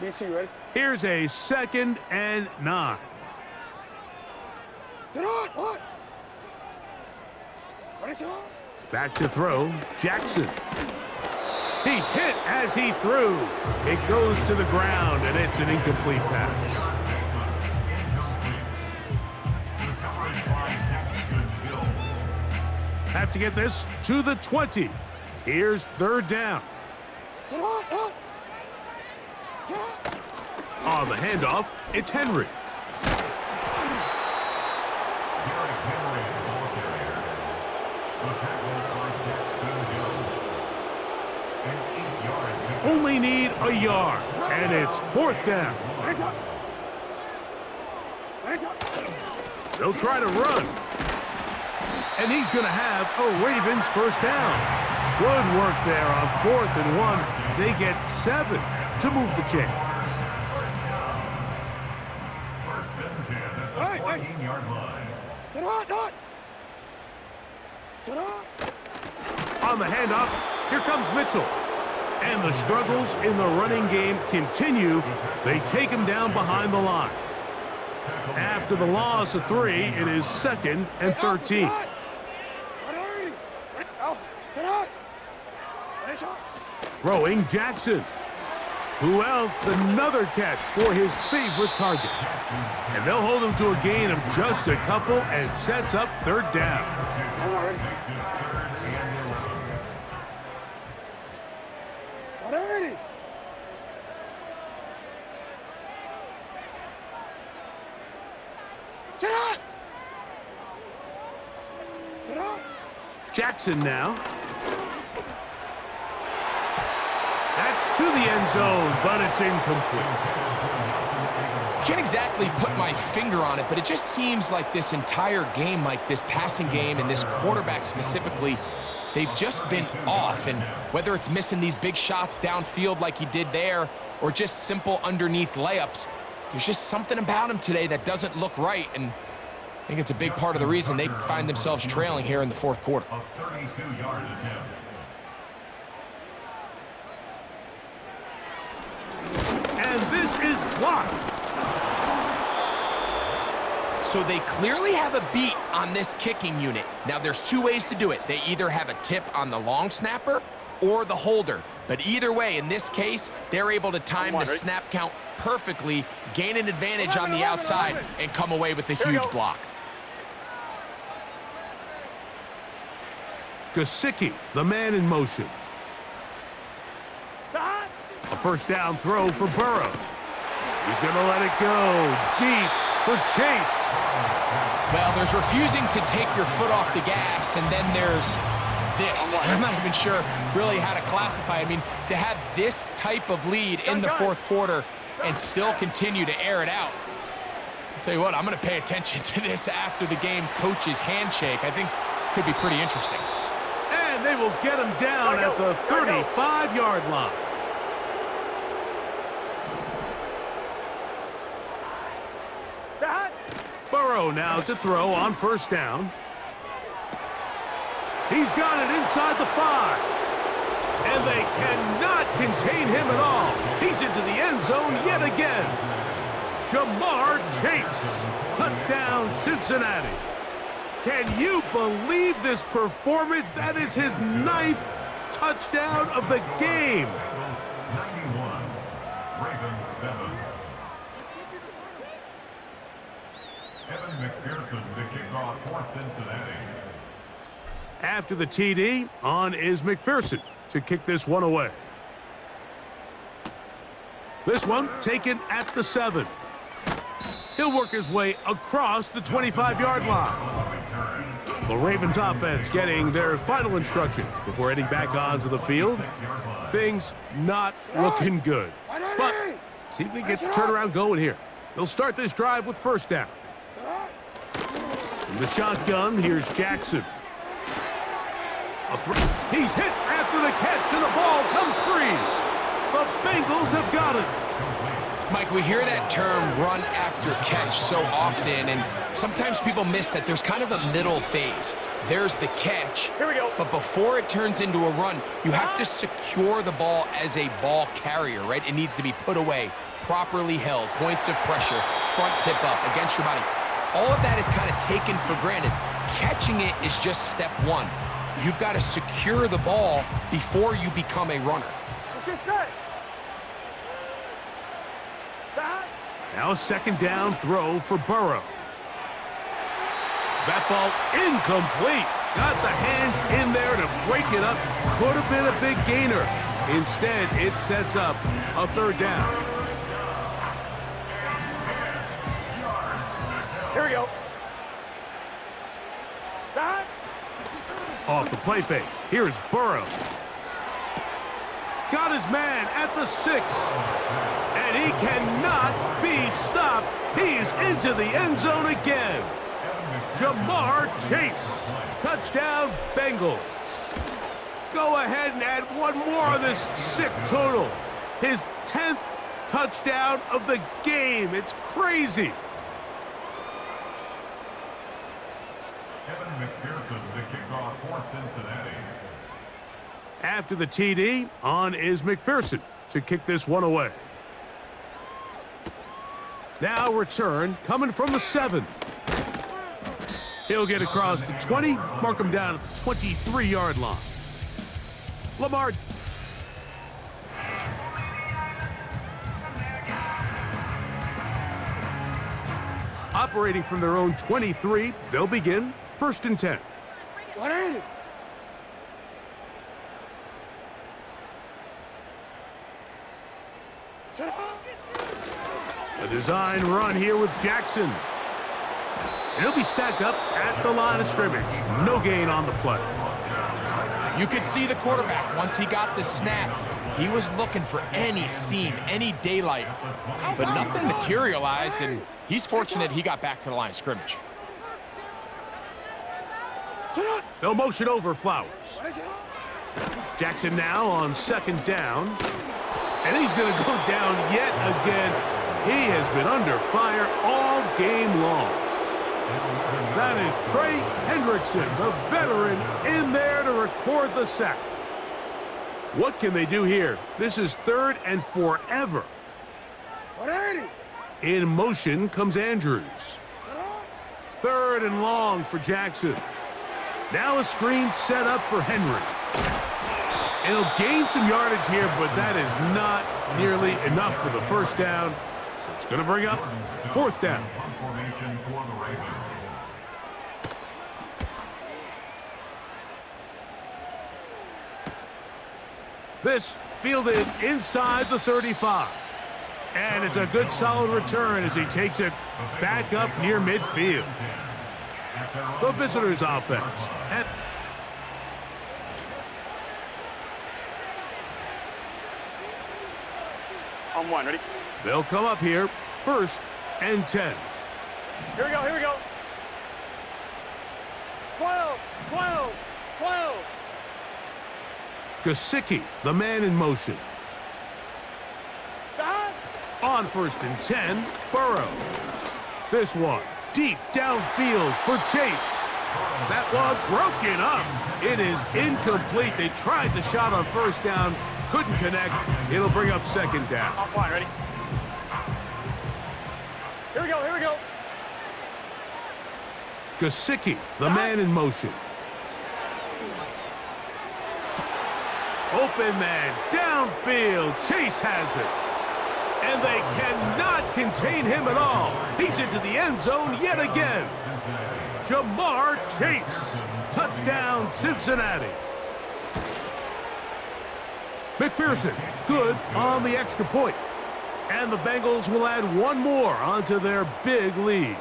DC, ready? Here's a 2nd and 9. Back to throw, Jackson. He's hit as he threw. It goes to the ground, and it's an incomplete pass. Have to get this to the 20. Here's 3rd down. On the handoff, it's Henry. Only need a yard, and it's 4th down. They'll try to run. And he's going to have a Ravens 1st down. Good work there on 4th and 1. They get 7 to move the chains. On the handoff, here comes Mitchell. And the struggles in the running game continue. They take him down behind the line. After the loss of 3, it is 2nd and 13. Throwing Jackson. Who else? Another catch for his favorite target. And they'll hold him to a gain of just a couple and sets up 3rd down. Jackson now. That's to the end zone, but it's incomplete. Can't exactly put my finger on it, but it just seems like this entire game, like this passing game and this quarterback specifically, they've just been off. And whether it's missing these big shots downfield like he did there or just simple underneath layups, there's just something about him today that doesn't look right. And I think it's a big part of the reason they find themselves trailing here in the 4th quarter. And this is blocked. So they clearly have a beat on this kicking unit. Now, there's 2 ways to do it. They either have a tip on the long snapper or the holder. But either way, in this case, they're able to time the snap count perfectly, gain an advantage on the outside, and come away with a huge block. Gesicki, the man in motion. A 1st down throw for Burrow. He's going to let it go deep for Chase. Well, there's refusing to take your foot off the gas, and then there's this. I'm not even sure really how to classify it. I mean, to have this type of lead in the 4th quarter and still continue to air it out. I'll tell you what, I'm going to pay attention to this after the game coach's handshake. I think could be pretty interesting. And they will get him down at the 35-yard line. Burrow now to throw on 1st down. He's got it inside the 5. And they cannot contain him at all. He's into the end zone yet again. Jamar Chase. Touchdown, Cincinnati. Can you believe this performance? That is his 9th touchdown of the game. 91, Ravens 7. Evan McPherson to kick off for Cincinnati. After the TD, on is McPherson to kick this one away. This one taken at the 7. He'll work his way across the 25-yard line. The Ravens offense getting their final instructions before heading back onto the field. Things not looking good. But see if they get the turnaround going here. They'll start this drive with 1st down. In the shotgun, here's Jackson. He's hit after the catch, and the ball comes free. The Bengals have got it. Mike, we hear that term run after catch so often, and sometimes people miss that there's kind of a middle phase. There's the catch, Here we go. but before it turns into a run, you have to secure the ball as a ball carrier, right? It needs to be put away, properly held, points of pressure, front tip up against your body. All of that is kind of taken for granted. Catching it is just step one. You've got to secure the ball before you become a runner. Let's get set. Stop. Now a second down throw for Burrow. That ball incomplete. Got the hands in there to break it up. Could have been a big gainer. Instead, it sets up a third down. Here we go. Stop. Off the play fake. Here's Burrow. Got his man at the 6. And he cannot be stopped. He's into the end zone again. Jamar Chase. Touchdown, Bengals. Go ahead and add one more on this sick total. His 10th touchdown of the game. It's crazy. McPherson, the kickoff for Cincinnati. After the TD, on is McPherson to kick this one away. Now return coming from the 7. He'll get across the 20, mark him down at the 23-yard line. Lamar. Operating from their own 23, they'll begin 1st and 10. What are you? Shut up. A design run here with Jackson. And he'll be stacked up at the line of scrimmage. No gain on the play. You could see the quarterback, once he got the snap, he was looking for any seam, any daylight, but nothing materialized, and he's fortunate he got back to the line of scrimmage. They'll motion over Flowers. Jackson now on 2nd down. And he's going to go down yet again. He has been under fire all game long. That is Trey Hendrickson, the veteran, in there to record the sack. What can they do here? This is 3rd and forever. What are you? In motion comes Andrews. 3rd and long for Jackson. Now a screen set up for Henry. And he'll gain some yardage here, but that is not nearly enough for the first down. So it's going to bring up 4th down. Formation for the Ravens. This fielded inside the 35. And it's a good solid return as he takes it back up near midfield. The visitors' offense. And On 1, ready? they'll come up here 1st and 10. Here we go, here we go. 12, 12, 12. Gesicki, the man in motion. Stop. On 1st and 10, Burrow. This one deep downfield for Chase. That one broken up. It is incomplete. They tried the shot on 1st down, couldn't connect. It'll bring up 2nd down. On 1, ready? Here we go, here we go. Gesicki, the man in motion. Open man, downfield. Chase has it. And they cannot contain him at all. He's into the end zone yet again. Jamar Chase. Touchdown, Cincinnati. McPherson, good on the extra point. And the Bengals will add one more onto their big lead.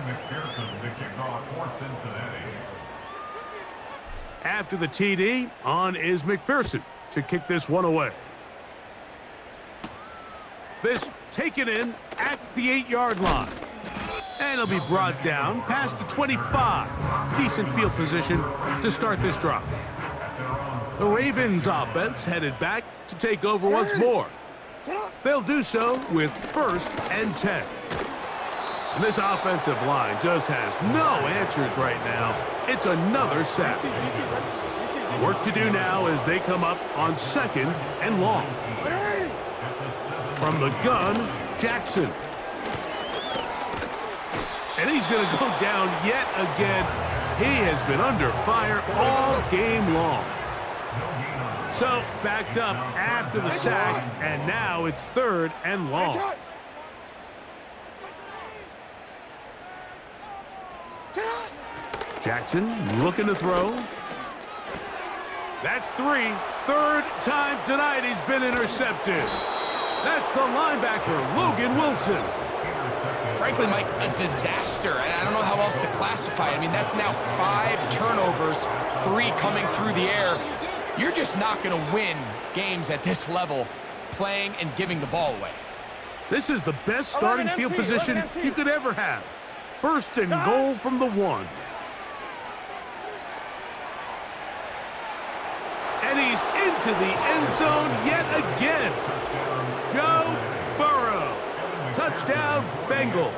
McPherson, the kickoff for Cincinnati. After the TD, on is McPherson to kick this one away. This taken in at the 8-yard line. And he'll be brought down past the 25. Decent field position to start this drive. The Ravens offense headed back to take over once more. They'll do so with 1st and 10. And this offensive line just has no answers right now. It's another sack. Work to do now as they come up on 2nd and long. From the gun, Jackson. And he's going to go down yet again. He has been under fire all game long. So, backed up after the sack, and now it's 3rd and long. Jackson looking to throw. That's 3. 3rd time tonight he's been intercepted. That's the linebacker, Logan Wilson. Frankly, Mike, a disaster, and I don't know how else to classify it. I mean, that's now 5 turnovers, 3 coming through the air. You're just not going to win games at this level playing and giving the ball away. This is the best starting field position you could ever have. 1st and goal from the 1. And he's into the end zone yet again. Joe Burrow. Touchdown, Bengals.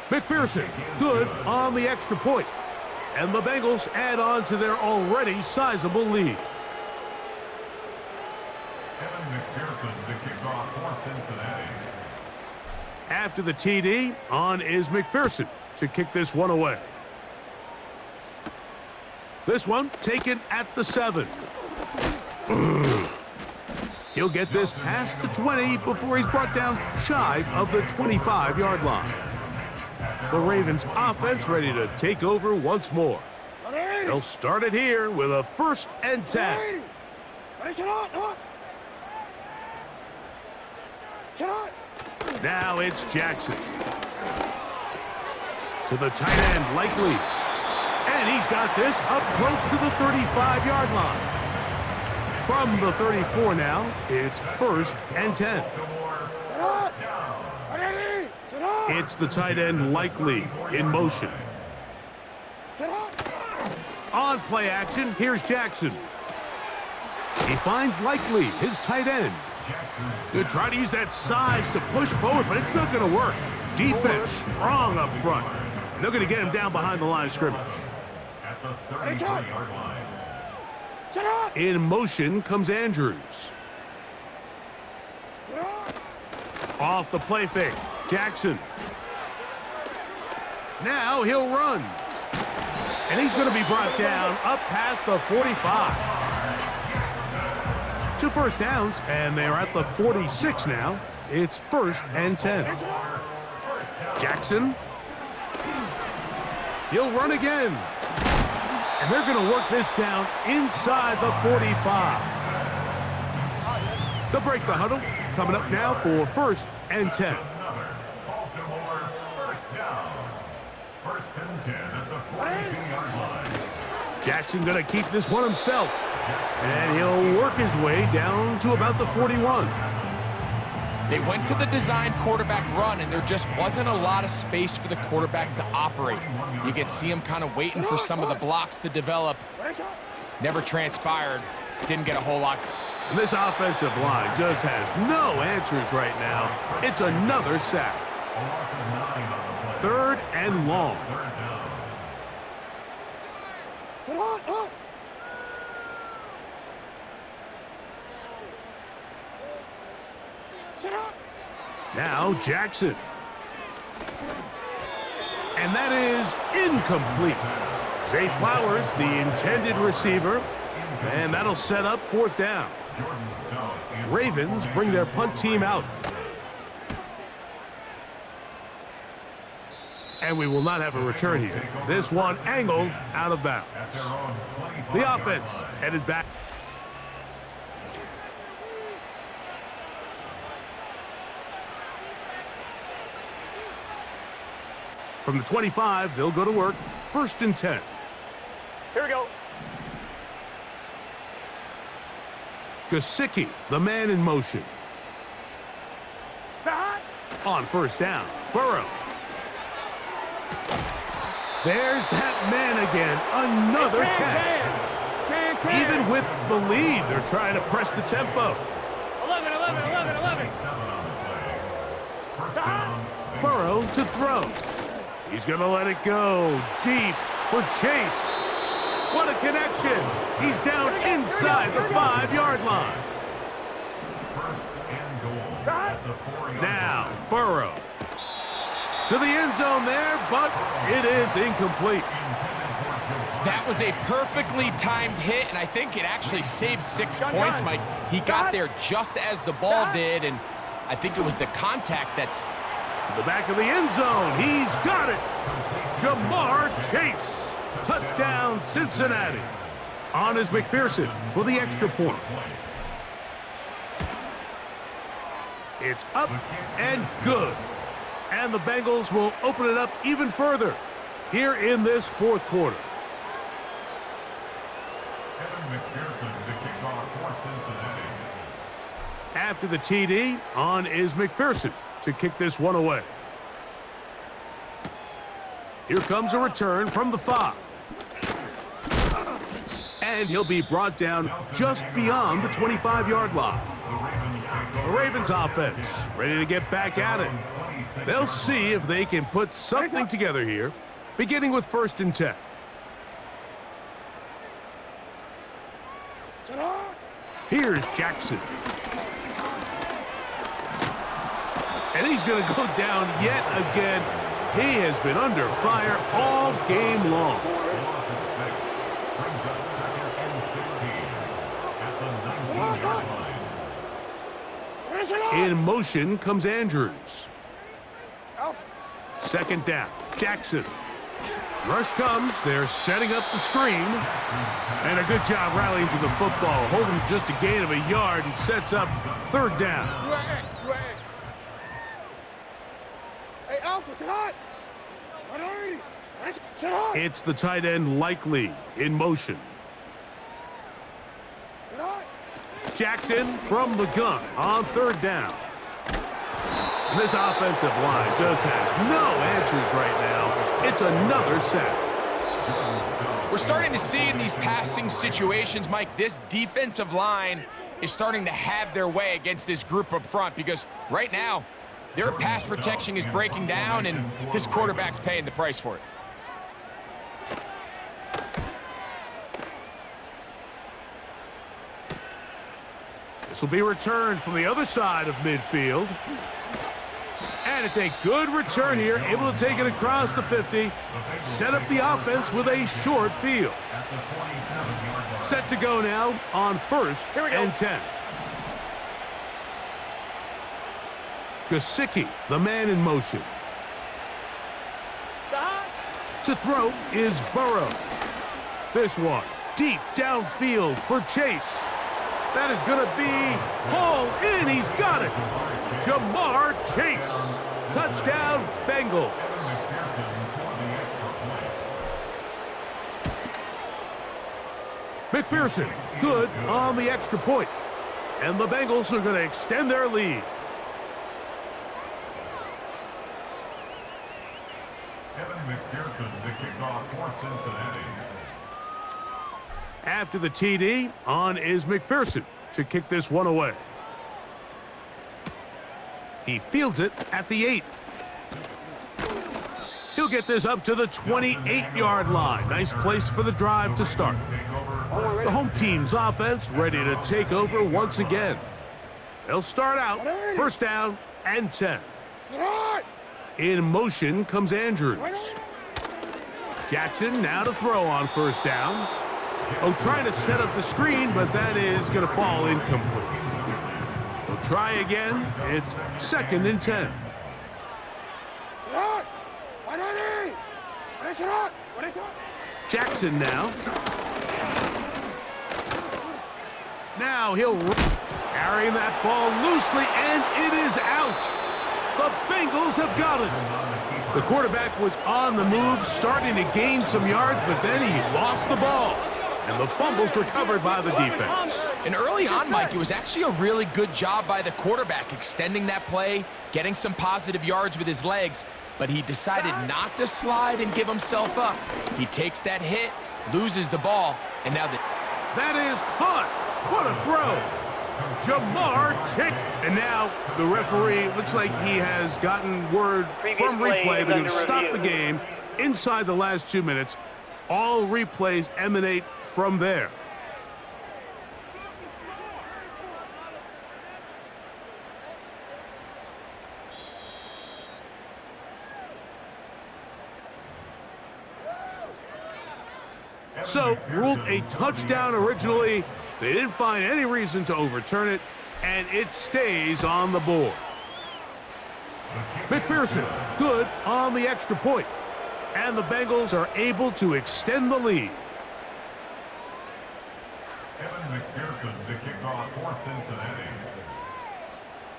McPherson, good on the extra point. And the Bengals add on to their already sizable lead. After the TD, on is McPherson to kick this one away. This one taken at the 7. He'll get this past the 20 before he's brought down shy of the 25-yard line. The Ravens offense ready to take over once more. They'll start it here with a 1st and 10. Now it's Jackson. To the tight end, Likely. And he's got this up close to the 35-yard line. From the 34 now, it's 1st and 10. It's the tight end, Likely, in motion. On play action, here's Jackson. He finds Likely, his tight end. They're trying to use that size to push forward, but it's not going to work. Defense strong up front. They're going to get him down behind the line of scrimmage. At the 33-yard line. In motion comes Andrews. Off the play fake, Jackson. Now he'll run. And he's going to be brought down up past the 45. 2 first downs, and they're at the 46 now. It's 1st and 10. Jackson. He'll run again. And they're going to work this down inside the 45. They'll break the huddle. Coming up now for 1st and 10. Baltimore 1st down. 1st and 10 at the 42-yard line. Jackson going to keep this one himself. And he'll work his way down to about the 41. They went to the design quarterback run, and there just wasn't a lot of space for the quarterback to operate. You could see him kind of waiting for some of the blocks to develop. Never transpired. Didn't get a whole lot. And this offensive line just has no answers right now. It's another sack. 3rd and long. Now Jackson. And that is incomplete. Zay Flowers, the intended receiver. And that'll set up 4th down. Ravens bring their punt team out. And we will not have a return here. This one angled out of bounds. The offense headed back. From the 25, they'll go to work. 1st and 10. Here we go. Gesicki, the man in motion. On 1st down, Burrow. There's that man again. Another catch. Even with the lead, they're trying to press the tempo. 11, 11, 11, 11. Burrow to throw. He's going to let it go deep for Chase. What a connection. He's down inside the 5-yard line. Now, Burrow to the end zone there, but it is incomplete. That was a perfectly timed hit, and I think it actually saved 6 points, Mike. He got there just as the ball did, and I think it was the contact that's... To the back of the end zone. He's got it. Jamar Chase. Touchdown, Cincinnati. On is McPherson for the extra point. It's up and good. And the Bengals will open it up even further here in this fourth quarter. After the TD, on is McPherson to kick this one away. Here comes a return from the 5. And he'll be brought down just beyond the 25-yard line. The Ravens offense ready to get back at it. They'll see if they can put something together here, beginning with 1st and 10. Here's Jackson. And he's going to go down yet again. He has been under fire all game long. In motion comes Andrews. 2nd down, Jackson. Rush comes, they're setting up the screen. And a good job rallying to the football, holding just a gain of a yard and sets up 3rd down. Hey, Alpha, sit hot. It's the tight end Likely in motion. Jackson from the gun on 3rd down. And this offensive line just has no answers right now. It's another sack. We're starting to see in these passing situations, Mike, this defensive line is starting to have their way against this group up front because right now, their pass protection is breaking down, and this quarterback's paying the price for it. This will be returned from the other side of midfield. And it's a good return here, able to take it across the 50, set up the offense with a short field. Set to go now on 1st and 10. Gesicki, the man in motion. To throw is Burrow. This one deep downfield for Chase. That is going to be hauled in. He's got it. Jamar Chase. Touchdown, Bengals. McPherson, good on the extra point. And the Bengals are going to extend their lead. McPherson, the kickoff for Cincinnati. After the TD, on is McPherson to kick this one away. He fields it at the 8. He'll get this up to the 28-yard line. Nice place for the drive to start. The home team's offense ready to take over once again. They'll start out 1st down and 10. In motion comes Andrews. Jackson now to throw on 1st down. Oh, trying to set up the screen, but that is going to fall incomplete. They'll try again. It's 2nd and 10. Jackson now. Now he'll carrying that ball loosely, and it is out. The Bengals have got it. The quarterback was on the move, starting to gain some yards, but then he lost the ball. And the fumble's recovered by the defense. And early on, Mike, it was actually a really good job by the quarterback, extending that play, getting some positive yards with his legs, but he decided not to slide and give himself up. He takes that hit, loses the ball, and now That is caught. What a throw. Jamar Chick. And now the referee looks like he has gotten word from replay that he'll stop the game inside the last 2 minutes. All replays emanate from there. So, ruled a touchdown originally. They didn't find any reason to overturn it, and it stays on the board. McPherson, good on the extra point. And the Bengals are able to extend the lead. Evan McPherson, the kickoff for Cincinnati.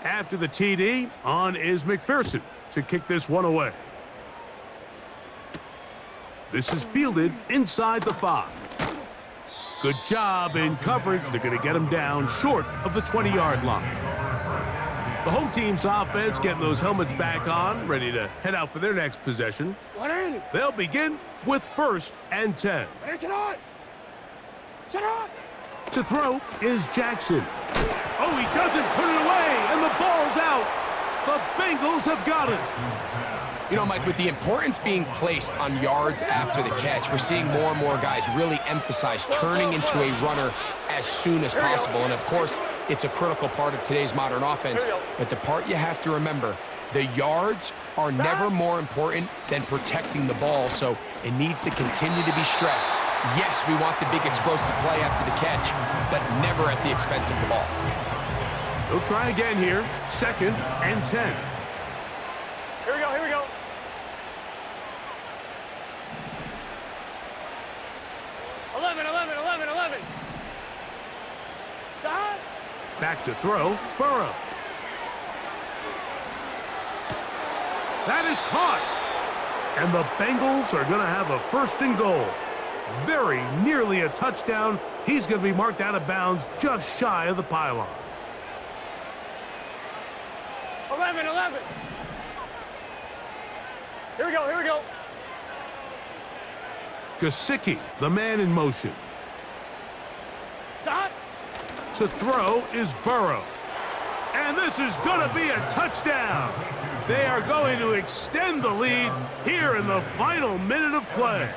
After the TD, on is McPherson to kick this one away. This is fielded inside the 5. Good job in coverage. They're going to get him down short of the 20-yard line. The home team's offense getting those helmets back on, ready to head out for their next possession. They'll begin with 1st and 10. To throw is Jackson. Oh, he doesn't put it away, and the ball's out. The Bengals have got it. You know, Mike, with the importance being placed on yards after the catch, we're seeing more and more guys really emphasize turning into a runner as soon as possible. And, of course, it's a critical part of today's modern offense. But the part you have to remember, the yards are never more important than protecting the ball, so it needs to continue to be stressed. Yes, we want the big explosive play after the catch, but never at the expense of the ball. They'll try again here. 2nd and 10. Here we go, here we go. Eleven. Stop. Back to throw, Burrow. That is caught. And the Bengals are going to have a 1st and goal. Very nearly a touchdown. He's going to be marked out of bounds just shy of the pylon. 11. Here we go. Gesicki, the man in motion. Stop. To throw is Burrow. And this is going to be a touchdown. They are going to extend the lead here in the final minute of play.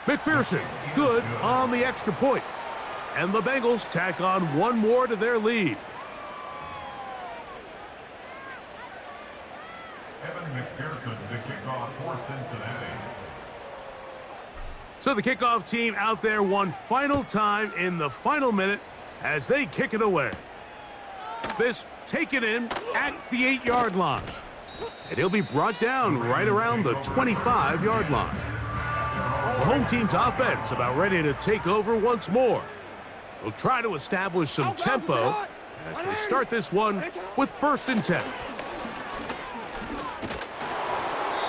McPherson, good on the extra point. And the Bengals tack on one more to their lead. Evan McPherson, the kickoff for Cincinnati. So the kickoff team out there one final time in the final minute as they kick it away. This taken in at the 8-yard line. And he'll be brought down right around the 25-yard line. The home team's offense about ready to take over once more. They'll try to establish some tempo as they start this one with 1st and 10.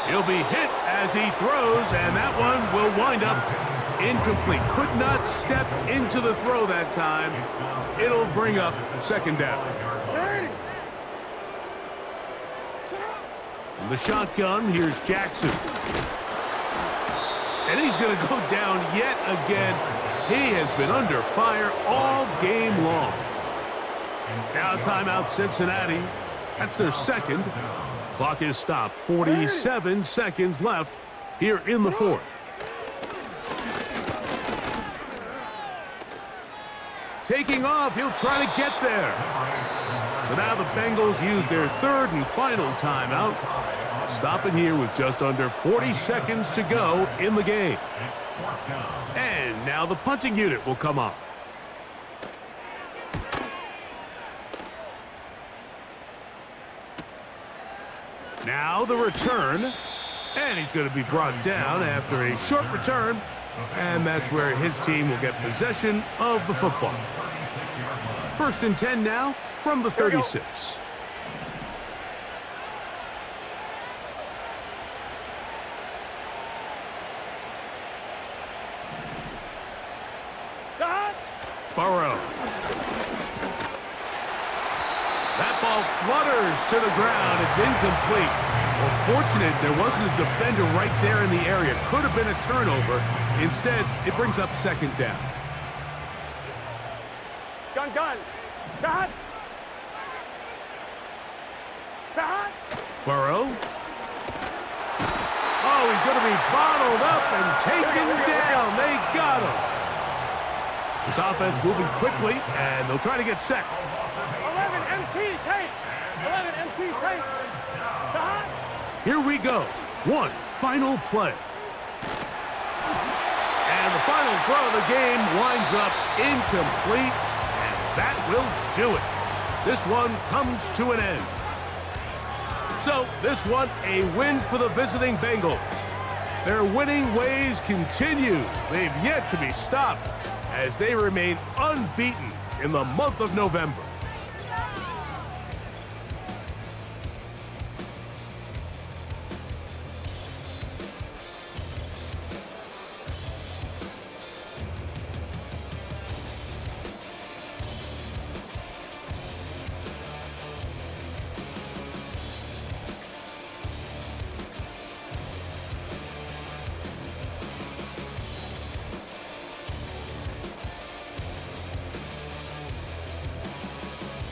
He'll be hit as he throws, and that one will wind up incomplete. Could not step into the throw that time. It'll bring up 2nd down. From the shotgun, here's Jackson. And he's going to go down yet again. He has been under fire all game long. Now timeout Cincinnati. That's their 2nd. Clock is stopped. 47 seconds left here in the 4th. Taking off, he'll try to get there. So now the Bengals use their 3rd and final timeout. Stop it here with just under 40 seconds to go in the game. And now the punting unit will come up. Now the return, and he's going to be brought down after a short return, and that's where his team will get possession of the football. 1st and 10 now from the 36. Burrow. That ball flutters to the ground. It's incomplete. Well, fortunate there wasn't a defender right there in the area. Could have been a turnover. Instead, it brings up second down. Gun. Cut. Cut. Burrow. Oh, he's going to be bottled up and taken down. They got him. This offense moving quickly, and they'll try to get set. 11 MT tape. 11 MT tape. Cut. Here we go. One final play. And the final throw of the game winds up incomplete, and that will do it. This one comes to an end. So, this one, a win for the visiting Bengals. Their winning ways continue. They've yet to be stopped as they remain unbeaten in the month of November.